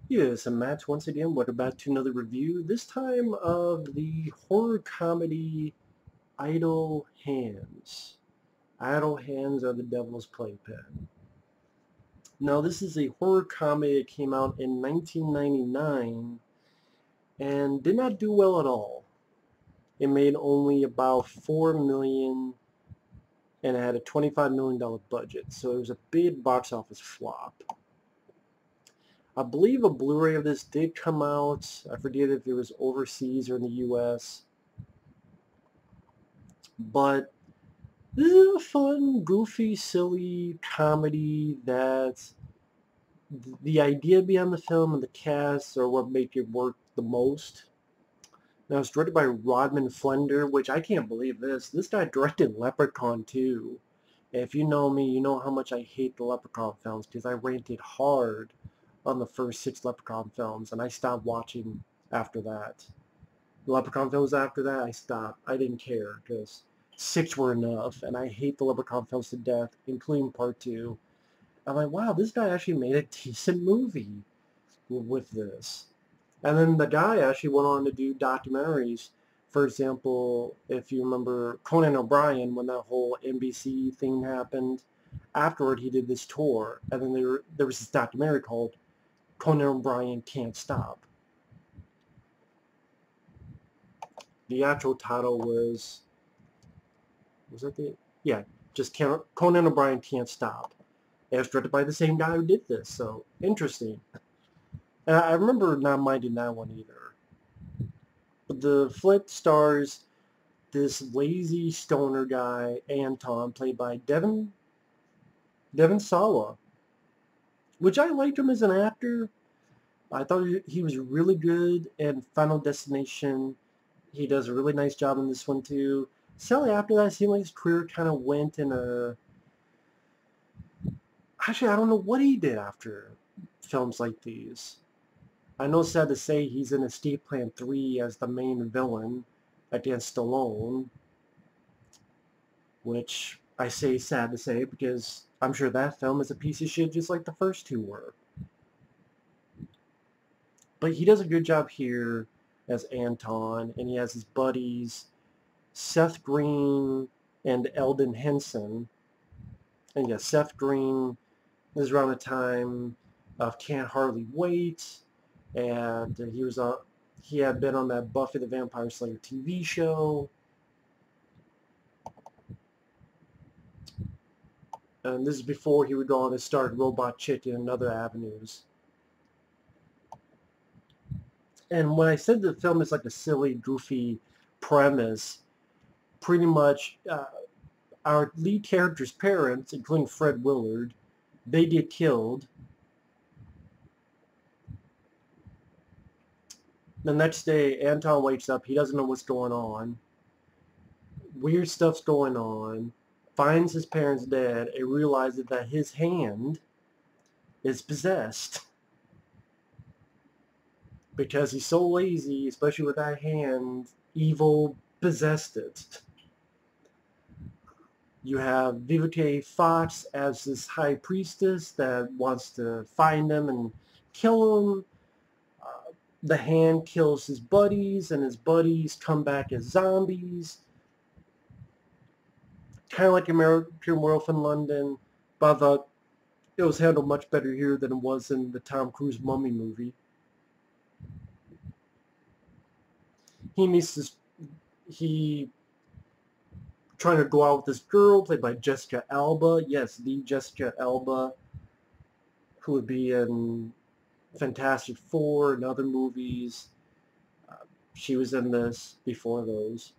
Yes, I'm Matt once again. Welcome back to another review, this time of the horror comedy Idle Hands. Idle Hands are the Devil's Playpen. Now, this is a horror comedy that came out in 1999 and did not do well at all. It made only about $4 million and it had a $25 million budget, so it was a big box office flop. I believe a Blu-ray of this did come out. I forget if it was overseas or in the US. But this is a fun, goofy, silly comedy that the idea behind the film and the cast are what make it work the most. Now, it's directed by Rodman Flender, which I can't believe this. This guy directed Leprechaun 2. If you know me, you know how much I hate the Leprechaun films because I ranted hard on the first 6 Leprechaun films, and I stopped watching after that. The Leprechaun films after that, I stopped. I didn't care because 6 were enough, and I hate the Leprechaun films to death, including part 2. I'm like, wow, this guy actually made a decent movie with this. And then the guy actually went on to do documentaries. For example, if you remember Conan O'Brien, when that whole NBC thing happened, afterward he did this tour, and then there was this documentary called Conan O'Brien Can't Stop. The actual title was that the, yeah, just Conan O'Brien Can't Stop. It was directed by the same guy who did this, so interesting. And I remember not minding that one either. But the flick stars this lazy stoner guy, Anton, played by Devon Sawa, which I liked him as an actor. I thought he was really good in Final Destination. He does a really nice job in this one too. Sadly, after that, it seemed like his career kind of went in a... Actually, I don't know what he did after films like these. I know it's sad to say he's in Escape Plan 3 as the main villain against Stallone, which I say sad to say because I'm sure that film is a piece of shit just like the first two were. But he does a good job here as Anton, and he has his buddies Seth Green and Elden Henson. And yes, Seth Green is around the time of Can't Hardly Wait, and he had been on that Buffy the Vampire Slayer TV show. And this is before he would go on to start Robot Chicken and other avenues. And when I said the film is like a silly, goofy premise, pretty much our lead character's parents, including Fred Willard, they get killed. The next day, Anton wakes up. He doesn't know what's going on. Weird stuff's going on. Finds his parents dead and realizes that his hand is possessed. Because he's so lazy, especially with that hand, evil possessed it. You have Vivica A as this high priestess that wants to find him and kill him. The hand kills his buddies, and his buddies come back as zombies. Kind of like American Werewolf in London, but I thought it was handled much better here than it was in the Tom Cruise Mummy movie. He trying to go out with this girl played by Jessica Alba. Yes, the Jessica Alba, who would be in Fantastic Four and other movies. She was in this before those.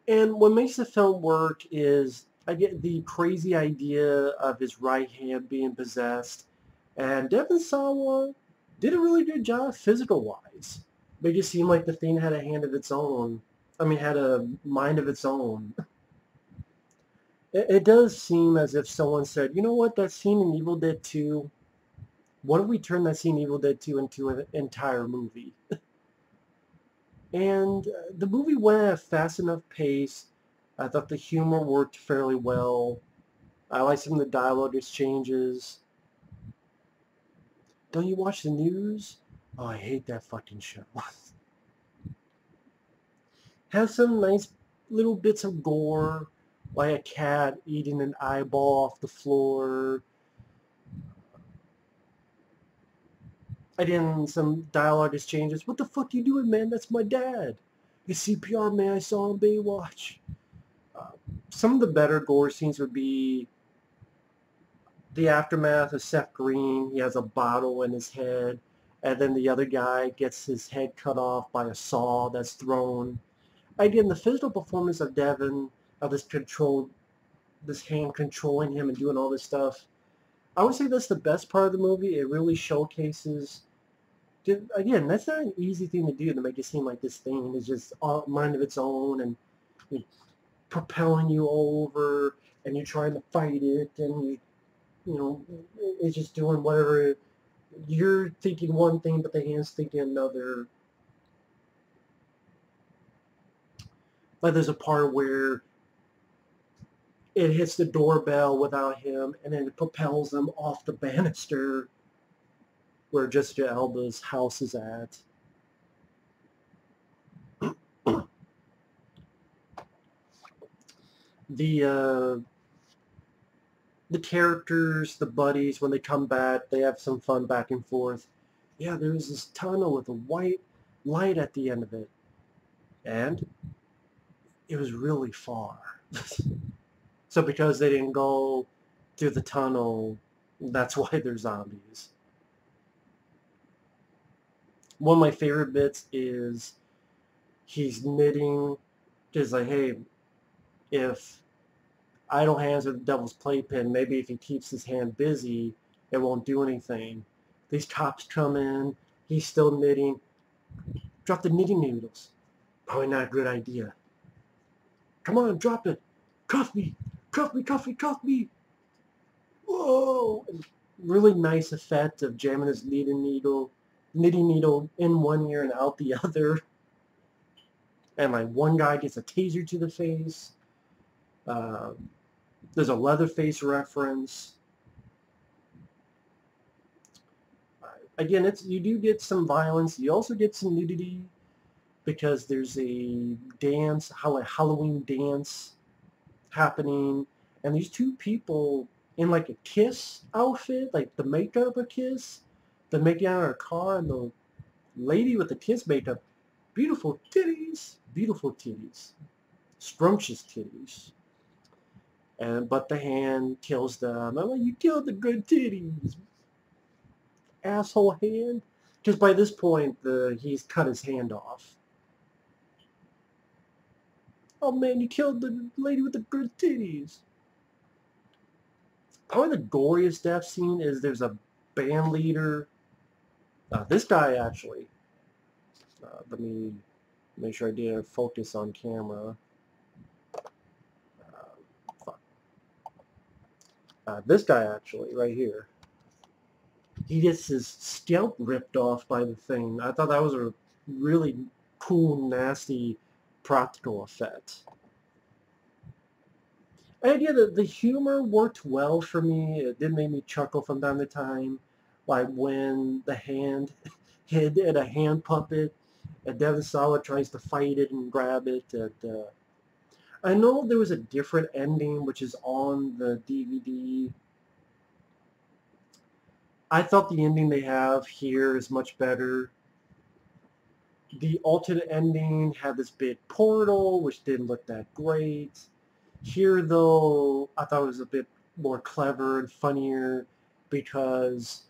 And what makes the film work is I get the crazy idea of his right hand being possessed. And Devon Sawa did a really good job physical-wise. Made it seem like the thing had a hand of its own. I mean, had a mind of its own. It does seem as if someone said, you know what, that scene in Evil Dead 2, why don't we turn that scene in Evil Dead 2 into an entire movie? And the movie went at a fast enough pace. I thought the humor worked fairly well. I liked some of the dialogue exchanges. Don't you watch the news? Oh, I hate that fucking show. Has some nice little bits of gore, like a cat eating an eyeball off the floor. And some dialogue exchanges. What the fuck you doing, man? That's my dad. His CPR, man. I saw on Baywatch. Uh, some of the better gore scenes would be the aftermath of Seth Green. He has a bottle in his head, and then the other guy gets his head cut off by a saw that's thrown. Again, the physical performance of Devon, of this hand controlling him and doing all this stuff, I would say that's the best part of the movie. It really showcases. Again, that's not an easy thing to do, to make it seem like this thing is just a mind of its own and you know, propelling you over, and you're trying to fight it, and you know, it's just doing whatever. You're thinking one thing, but the hand's thinking another. Like there's a part where it hits the doorbell without him, and then it propels him off the banister where Jessica Alba's house is at. The characters, the buddies, when they come back, they have some fun back and forth. Yeah, there was this tunnel with a white light at the end of it, and it was really far. So because they didn't go through the tunnel, that's why they're zombies. One of my favorite bits is he's knitting. He's like, hey, if idle hands are the devil's playpen, maybe if he keeps his hand busy, it won't do anything. These cops come in, he's still knitting. Drop the knitting needles. Probably not a good idea. Come on, drop it. Cuff me. Cuff me, cuff me, cuff me. Whoa. And really nice effect of jamming his knitting needle in one ear and out the other. And like one guy gets a taser to the face. There's a Leatherface reference. Again, you do get some violence. You also get some nudity because there's a dance, a Halloween dance happening, and these two people in like a Kiss outfit, like the makeup of Kiss, they're making out of her car, and the lady with the Kiss makeup, beautiful titties, scrumptious titties. But the hand kills them. I'm like, you killed the good titties, asshole hand. Because by this point, he's cut his hand off. Oh man, you killed the lady with the good titties. Probably the goriest death scene is there's a band leader. This guy actually. Let me make sure I did focus on camera. This guy actually, right here. He gets his scalp ripped off by the thing. I thought that was a really cool, nasty practical effect. And yeah, the humor worked well for me. It did make me chuckle from time to time. Like when the hand hid at a hand puppet, and Devon Sawa tries to fight it and grab it. I know there was a different ending, which is on the DVD. I thought the ending they have here is much better. The alternate ending had this big portal, which didn't look that great. Here, though, I thought it was a bit more clever and funnier because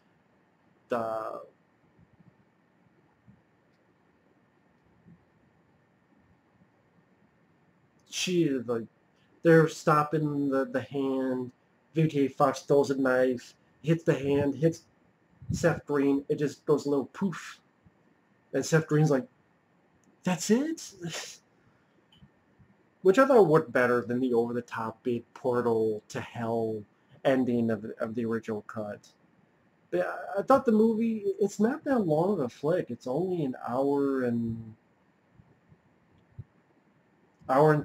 the they're stopping the hand. Vivica Fox throws a knife, hits the hand, hits Seth Green. It just goes a little poof, and Seth Green's like, "That's it." Which I thought worked better than the over-the-top big portal to hell ending of the original cut. But I thought the movie, it's not that long of a flick. It's only an hour and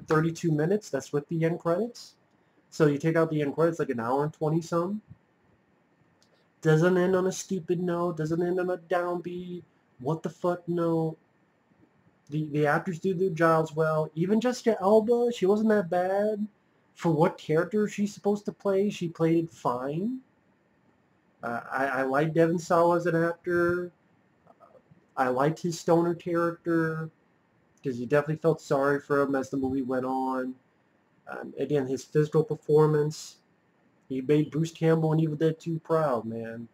32 minutes. That's with the end credits. So you take out the end credits, like an hour and 20 some. Doesn't end on a stupid note. Doesn't end on a downbeat. What the fuck note. The actors do their jobs well. Even Jessica Alba, she wasn't that bad. For what character she's supposed to play, she played it fine. I like Devon Sawa as an actor. I liked his stoner character because you definitely felt sorry for him as the movie went on. Again, his physical performance, he made Bruce Campbell and Evil Dead 2 proud, man.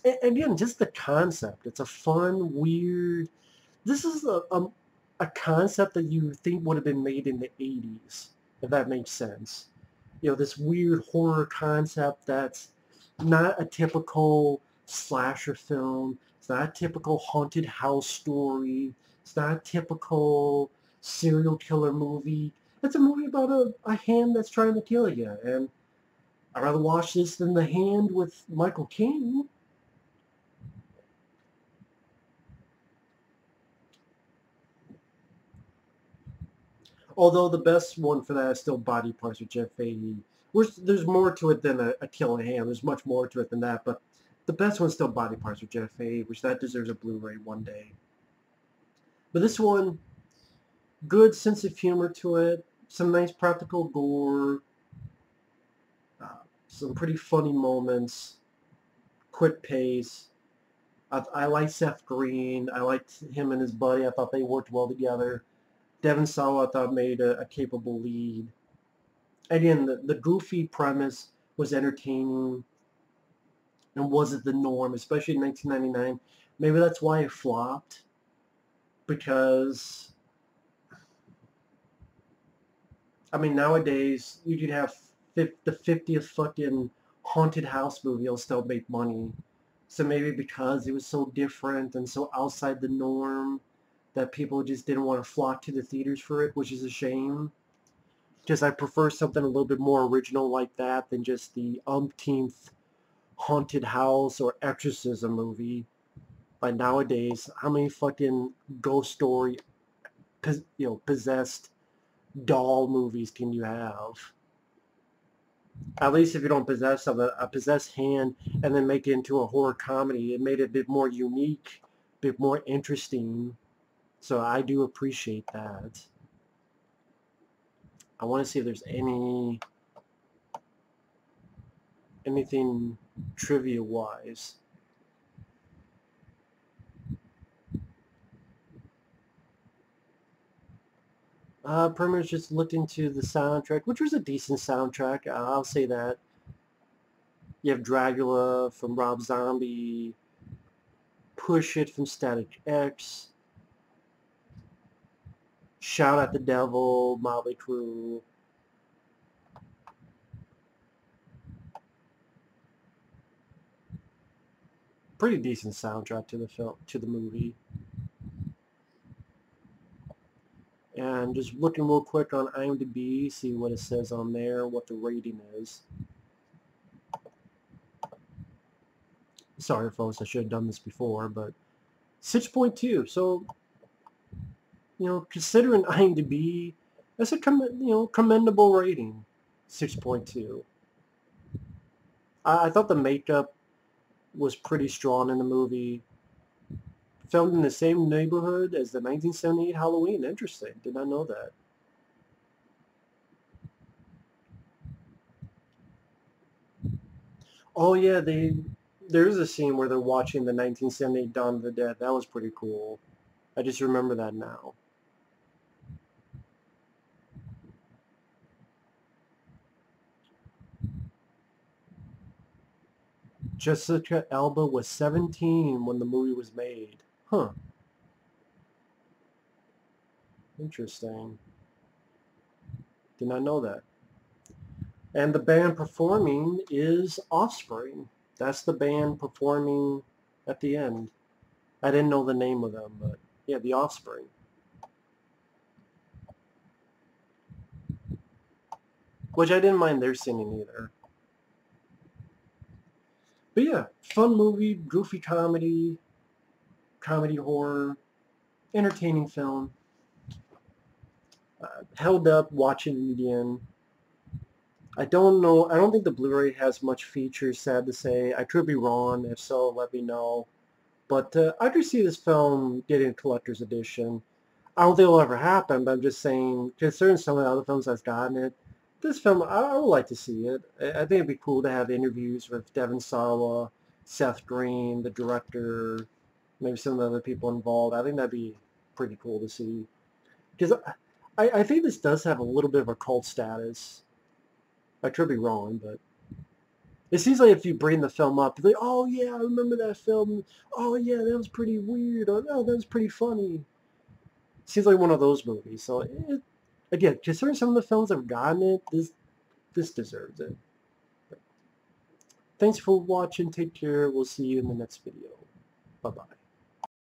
And again, just the concept. It's a fun, weird. This is a concept that you think would have been made in the 80s, if that makes sense. You know, this weird horror concept that's not a typical slasher film. It's not a typical haunted house story. It's not a typical serial killer movie. It's a movie about a hand that's trying to kill you. And I'd rather watch this than The Hand with Michael Caine. Although the best one for that is still Body Parts with Jeff Fahey. There's more to it than a killing hand. There's much more to it than that. But the best one's still Body Parts with Jeff Fahey, which that deserves a Blu-ray one day. But this one, good sense of humor to it. Some nice practical gore. Some pretty funny moments. Quick pace. I like Seth Green. I liked him and his buddy. I thought they worked well together. Devon Sawa, I thought, made a capable lead. Again, the goofy premise was entertaining and wasn't the norm, especially in 1999. Maybe that's why it flopped, because, I mean, nowadays, you could have the 50th fucking haunted house movie will still make money. So maybe because it was so different and so outside the norm that people just didn't want to flock to the theaters for it, which is a shame. Because I prefer something a little bit more original like that than just the umpteenth haunted house or exorcism movie. Like nowadays, how many fucking ghost story, possessed doll movies can you have? At least if you don't possess a possessed hand and then make it into a horror comedy, it made it a bit more unique, a bit more interesting. So I do appreciate that. I want to see if there's anything trivia-wise. Pretty much just looked into the soundtrack, which was a decent soundtrack. I'll say that. You have Dracula from Rob Zombie, Push It from Static X, Shout at the Devil, Motley Crue. Pretty decent soundtrack to the film, to the movie. And just looking real quick on IMDb, see what it says on there, what the rating is. Sorry, folks, I should have done this before, but 6.2. So, considering IMDb, that's a commendable rating. 6.2. I thought the makeup was pretty strong in the movie. Filmed in the same neighborhood as the 1978 Halloween. Interesting. Did not know that. Oh yeah, there's a scene where they're watching the 1978 Dawn of the Dead. That was pretty cool. I just remember that now. Jessica Alba was 17 when the movie was made. Huh. Interesting. Did not know that. And the band performing is Offspring. That's the band performing at the end. I didn't know the name of them, but yeah, the Offspring. Which I didn't mind their singing either. But yeah, fun movie, goofy comedy, comedy horror, entertaining film. Held up watching it again. I don't know. I don't think the Blu-ray has much features, sad to say. I could be wrong. If so, let me know. But I could see this film getting a collector's edition. I don't think it'll ever happen, but I'm just saying, considering some of the other films that's gotten it, this film, I would like to see it. I think it'd be cool to have interviews with Devon Sawa, Seth Green, the director, maybe some of the other people involved. I think that'd be pretty cool to see. Because I think this does have a little bit of a cult status. I could be wrong, but it seems like if you bring the film up, they're like, oh yeah, I remember that film. Oh yeah, that was pretty weird. Or, oh, that was pretty funny. Seems like one of those movies. So again, considering some of the films that have gotten it, this deserves it. Thanks for watching. Take care. We'll see you in the next video. Bye bye.